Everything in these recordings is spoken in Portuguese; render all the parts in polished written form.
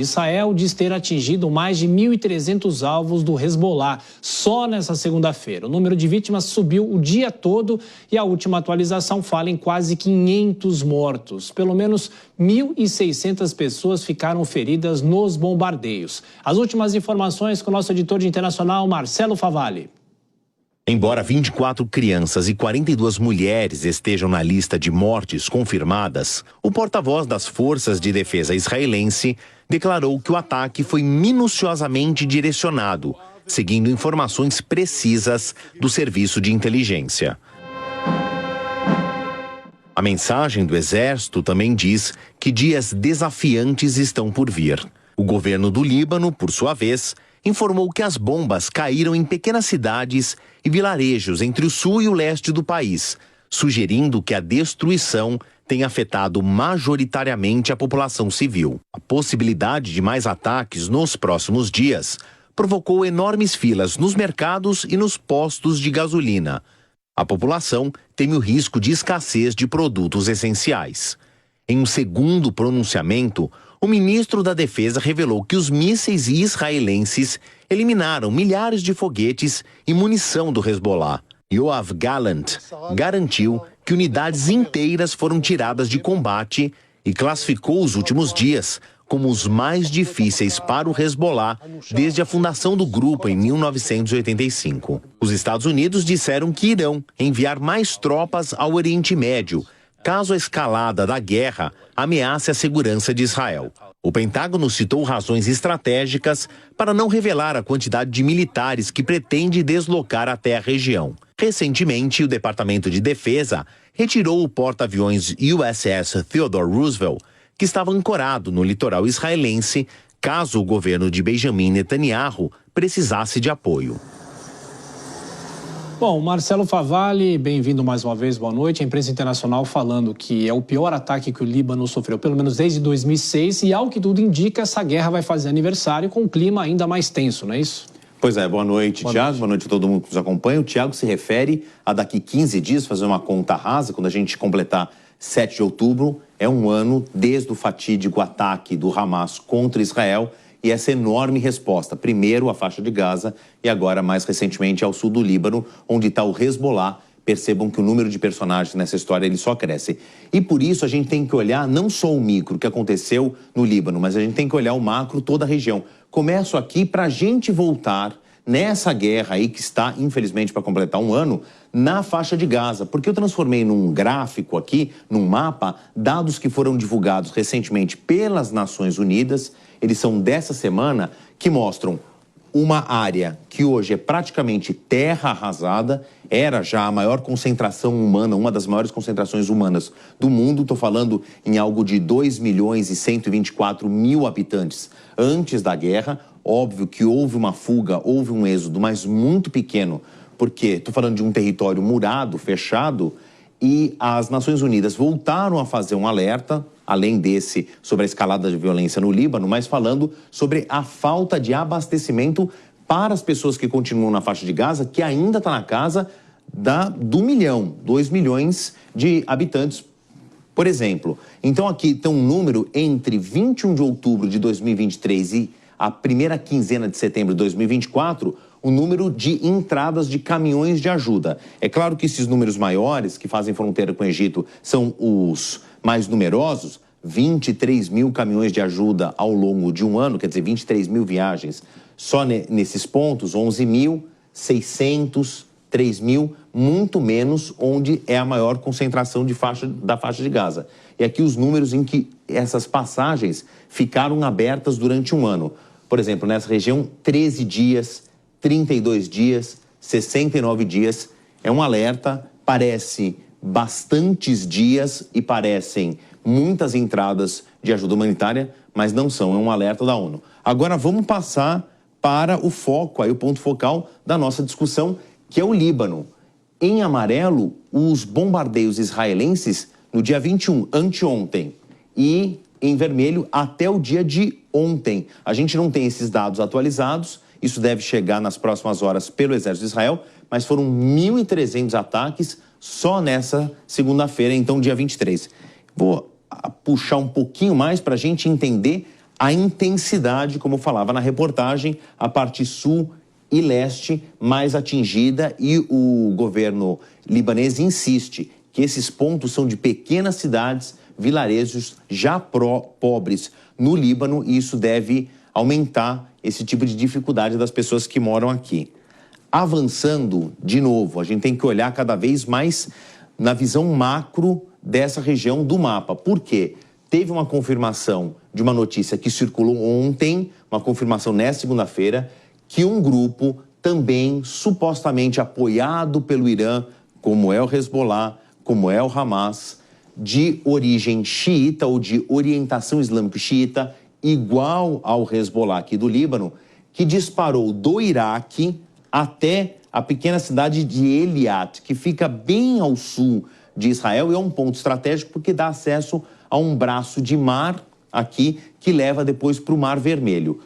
Israel diz ter atingido mais de 1.300 alvos do Hezbollah só nessa segunda-feira. O número de vítimas subiu o dia todo e a última atualização fala em quase 500 mortos. Pelo menos 1.600 pessoas ficaram feridas nos bombardeios. As últimas informações com o nosso editor de internacional, Marcelo Favalli. Embora 24 crianças e 42 mulheres estejam na lista de mortes confirmadas, o porta-voz das Forças de Defesa israelense declarou que o ataque foi minuciosamente direcionado, seguindo informações precisas do serviço de inteligência. A mensagem do Exército também diz que dias desafiantes estão por vir. O governo do Líbano, por sua vez, informou que as bombas caíram em pequenas cidades e vilarejos entre o sul e o leste do país, sugerindo que a destruição tem afetado majoritariamente a população civil. A possibilidade de mais ataques nos próximos dias provocou enormes filas nos mercados e nos postos de gasolina. A população teme o risco de escassez de produtos essenciais. Em um segundo pronunciamento, o ministro da Defesa revelou que os mísseis israelenses eliminaram milhares de foguetes e munição do Hezbollah. Yoav Gallant garantiu que unidades inteiras foram tiradas de combate e classificou os últimos dias como os mais difíceis para o Hezbollah desde a fundação do grupo em 1985. Os Estados Unidos disseram que irão enviar mais tropas ao Oriente Médio, caso a escalada da guerra ameace a segurança de Israel. O Pentágono citou razões estratégicas para não revelar a quantidade de militares que pretende deslocar até a região. Recentemente, o Departamento de Defesa retirou o porta-aviões USS Theodore Roosevelt, que estava ancorado no litoral israelense, caso o governo de Benjamin Netanyahu precisasse de apoio. Bom, Marcelo Favalli, bem-vindo mais uma vez, boa noite. A imprensa internacional falando que é o pior ataque que o Líbano sofreu, pelo menos desde 2006, e ao que tudo indica, essa guerra vai fazer aniversário com um clima ainda mais tenso, não é isso? Pois é, boa noite, Tiago, boa noite a todo mundo que nos acompanha. O Tiago se refere a daqui 15 dias, fazer uma conta rasa, quando a gente completar 7 de outubro, é um ano desde o fatídico ataque do Hamas contra Israel, e essa enorme resposta, primeiro a faixa de Gaza e agora mais recentemente ao sul do Líbano, onde está o Hezbollah. Percebam que o número de personagens nessa história ele só cresce. E por isso a gente tem que olhar não só o micro que aconteceu no Líbano, mas a gente tem que olhar o macro, toda a região. Começo aqui para a gente voltar nessa guerra aí que está, infelizmente, para completar um ano, na faixa de Gaza. Porque eu transformei num gráfico aqui, num mapa, dados que foram divulgados recentemente pelas Nações Unidas. Eles são dessa semana, que mostram uma área que hoje é praticamente terra arrasada, era já a maior concentração humana, uma das maiores concentrações humanas do mundo. Estou falando em algo de 2.124.000 habitantes antes da guerra. Óbvio que houve uma fuga, houve um êxodo, mas muito pequeno, porque estou falando de um território murado, fechado, e as Nações Unidas voltaram a fazer um alerta, além desse, sobre a escalada de violência no Líbano, mas falando sobre a falta de abastecimento para as pessoas que continuam na faixa de Gaza, que ainda está na casa do 2 milhões de habitantes, por exemplo. Então aqui tem um número entre 21 de outubro de 2023 e a primeira quinzena de setembro de 2024, o número de entradas de caminhões de ajuda. É claro que esses números maiores, que fazem fronteira com o Egito, são os mais numerosos, 23 mil caminhões de ajuda ao longo de um ano, quer dizer, 23 mil viagens. Só nesses pontos, 11.600, 3 mil, muito menos onde é a maior concentração da faixa de Gaza. E aqui os números em que essas passagens ficaram abertas durante um ano. Por exemplo, nessa região, 13 dias, 32 dias, 69 dias. É um alerta, parece bastantes dias e parecem muitas entradas de ajuda humanitária, mas não são, é um alerta da ONU. Agora vamos passar para o foco, aí o ponto focal da nossa discussão, que é o Líbano. Em amarelo, os bombardeios israelenses no dia 21, anteontem, e em vermelho até o dia de ontem. A gente não tem esses dados atualizados, isso deve chegar nas próximas horas pelo Exército de Israel, mas foram 1.300 ataques só nessa segunda-feira, então dia 23. Vou puxar um pouquinho mais para a gente entender a intensidade, como falava na reportagem, a parte sul e leste mais atingida, e o governo libanês insiste que esses pontos são de pequenas cidades, vilarejos já pobres no Líbano, e isso deve aumentar esse tipo de dificuldade das pessoas que moram aqui. Avançando, de novo, a gente tem que olhar cada vez mais na visão macro dessa região do mapa. Por quê? Teve uma confirmação de uma notícia que circulou ontem, uma confirmação nesta segunda-feira, que um grupo também supostamente apoiado pelo Irã, como é o Hezbollah, como é o Hamas, de origem xiita ou de orientação islâmica xiita, igual ao Hezbollah aqui do Líbano, que disparou do Iraque até a pequena cidade de Eilat, que fica bem ao sul de Israel, e é um ponto estratégico porque dá acesso a um braço de mar aqui que leva depois para o Mar Vermelho.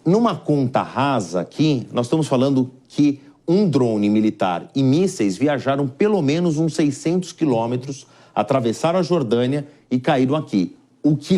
Numa conta rasa aqui, nós estamos falando que um drone militar e mísseis viajaram pelo menos uns 600 quilômetros, atravessaram a Jordânia e caíram aqui. O que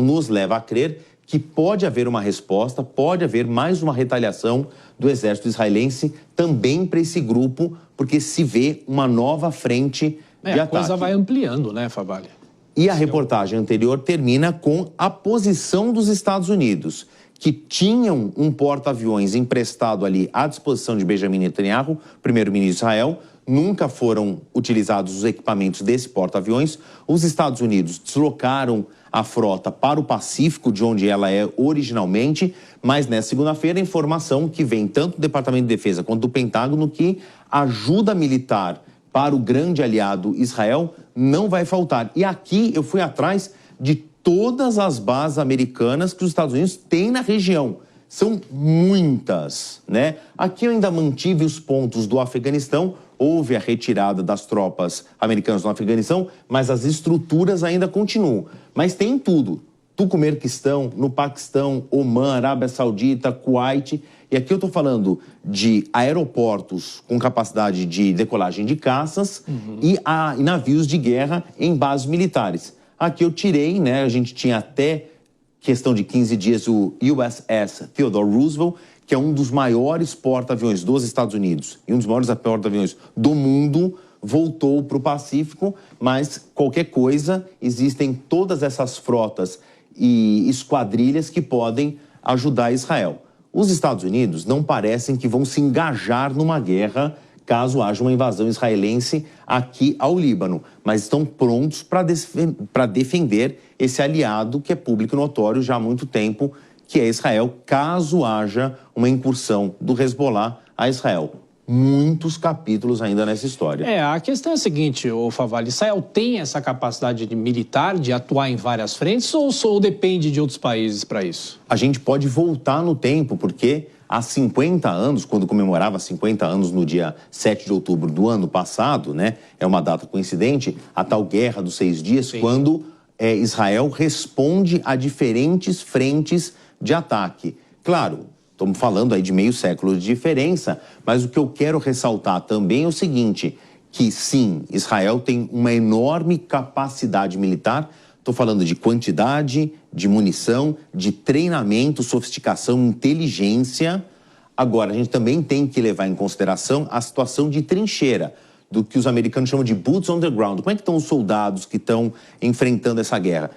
nos leva a crer que pode haver uma resposta, pode haver mais uma retaliação do exército israelense também para esse grupo, porque se vê uma nova frente de ataque. A coisa vai ampliando, né, Favalli? E a reportagem anterior termina com a posição dos Estados Unidos, que tinham um porta-aviões emprestado ali à disposição de Benjamin Netanyahu, primeiro-ministro de Israel. Nunca foram utilizados os equipamentos desse porta-aviões. Os Estados Unidos deslocaram a frota para o Pacífico, de onde ela é originalmente, mas nessa segunda-feira a informação que vem tanto do Departamento de Defesa quanto do Pentágono que ajuda militar para o grande aliado Israel não vai faltar. E aqui eu fui atrás de todas as bases americanas que os Estados Unidos têm na região. São muitas, né? Aqui eu ainda mantive os pontos do Afeganistão. Houve a retirada das tropas americanas no Afeganistão, mas as estruturas ainda continuam. Mas tem tudo. Turcomenistão, no Paquistão, Omã, Arábia Saudita, Kuwait. E aqui eu estou falando de aeroportos com capacidade de decolagem de caças e navios de guerra em bases militares. Aqui eu tirei, né? A gente tinha até questão de 15 dias o USS Theodore Roosevelt, que é um dos maiores porta-aviões dos Estados Unidos e um dos maiores porta-aviões do mundo, voltou para o Pacífico, mas qualquer coisa, existem todas essas frotas e esquadrilhas que podem ajudar Israel. Os Estados Unidos não parecem que vão se engajar numa guerra caso haja uma invasão israelense aqui ao Líbano, mas estão prontos para defender esse aliado que é público e notório já há muito tempo, que é Israel, caso haja uma incursão do Hezbollah a Israel. Muitos capítulos ainda nessa história. A questão é a seguinte, Favalli, Israel tem essa capacidade militar de atuar em várias frentes ou depende de outros países para isso? A gente pode voltar no tempo, porque há 50 anos, quando comemorava 50 anos no dia 7 de outubro do ano passado, né, é uma data coincidente, a tal Guerra dos 6 Dias, sim, quando Israel responde a diferentes frentes de ataque. Claro, estamos falando aí de meio século de diferença, mas o que eu quero ressaltar também é o seguinte, que sim, Israel tem uma enorme capacidade militar. Estou falando de quantidade, de munição, de treinamento, sofisticação, inteligência. Agora, a gente também tem que levar em consideração a situação de trincheira, do que os americanos chamam de boots on the ground. Como é que estão os soldados que estão enfrentando essa guerra?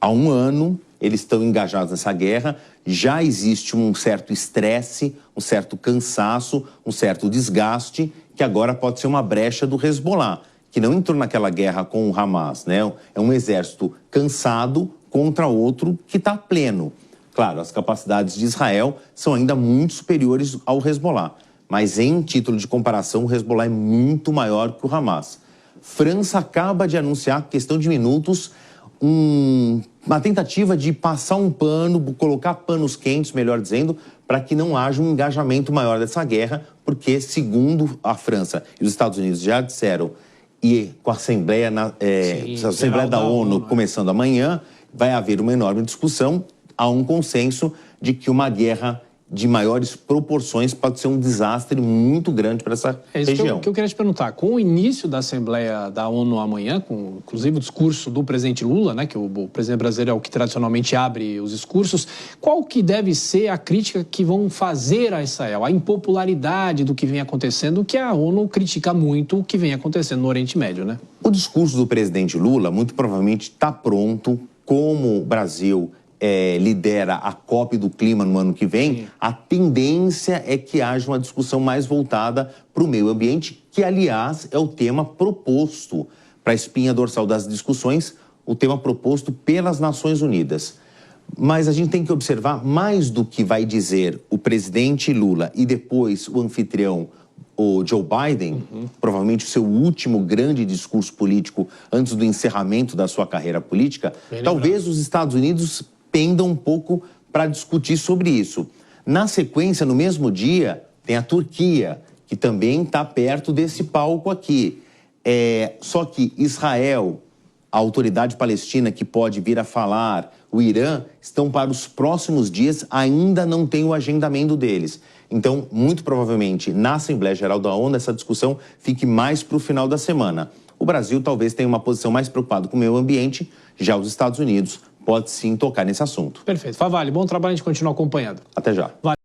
Há um ano, eles estão engajados nessa guerra, já existe um certo estresse, um certo cansaço, um certo desgaste, que agora pode ser uma brecha do Hezbollah, que não entrou naquela guerra com o Hamas, né? É um exército cansado contra outro que está pleno. Claro, as capacidades de Israel são ainda muito superiores ao Hezbollah, mas em título de comparação, o Hezbollah é muito maior que o Hamas. França acaba de anunciar, questão de minutos, uma tentativa de passar um pano, colocar panos quentes, melhor dizendo, para que não haja um engajamento maior dessa guerra, porque, segundo a França e os Estados Unidos já disseram, e com a Assembleia, Assembleia da ONU começando amanhã, vai haver uma enorme discussão. Há um consenso de que uma guerra de maiores proporções, pode ser um desastre muito grande para essa região. Que eu queria te perguntar. Com o início da Assembleia da ONU amanhã, com inclusive o discurso do presidente Lula, né, que o presidente brasileiro é o que tradicionalmente abre os discursos, qual que deve ser a crítica que vão fazer a Israel? A impopularidade do que vem acontecendo, que a ONU critica muito o que vem acontecendo no Oriente Médio, né? O discurso do presidente Lula, muito provavelmente, está pronto. Como o Brasil lidera a COP do clima no ano que vem, sim, a tendência é que haja uma discussão mais voltada para o meio ambiente, que, aliás, é o tema proposto para a espinha dorsal das discussões, o tema proposto pelas Nações Unidas. Mas a gente tem que observar mais do que vai dizer o presidente Lula e depois o anfitrião, o Joe Biden, provavelmente o seu último grande discurso político antes do encerramento da sua carreira política. Talvez os Estados Unidos pendam um pouco para discutir sobre isso. Na sequência, no mesmo dia, tem a Turquia, que também está perto desse palco aqui. Só que Israel, a autoridade palestina que pode vir a falar, o Irã, estão para os próximos dias, ainda não tem o agendamento deles. Então, muito provavelmente, na Assembleia Geral da ONU, essa discussão fique mais para o final da semana. O Brasil talvez tenha uma posição mais preocupada com o meio ambiente, já os Estados Unidos pode sim tocar nesse assunto. Perfeito. Favale, bom trabalho, a gente continua acompanhando. Até já.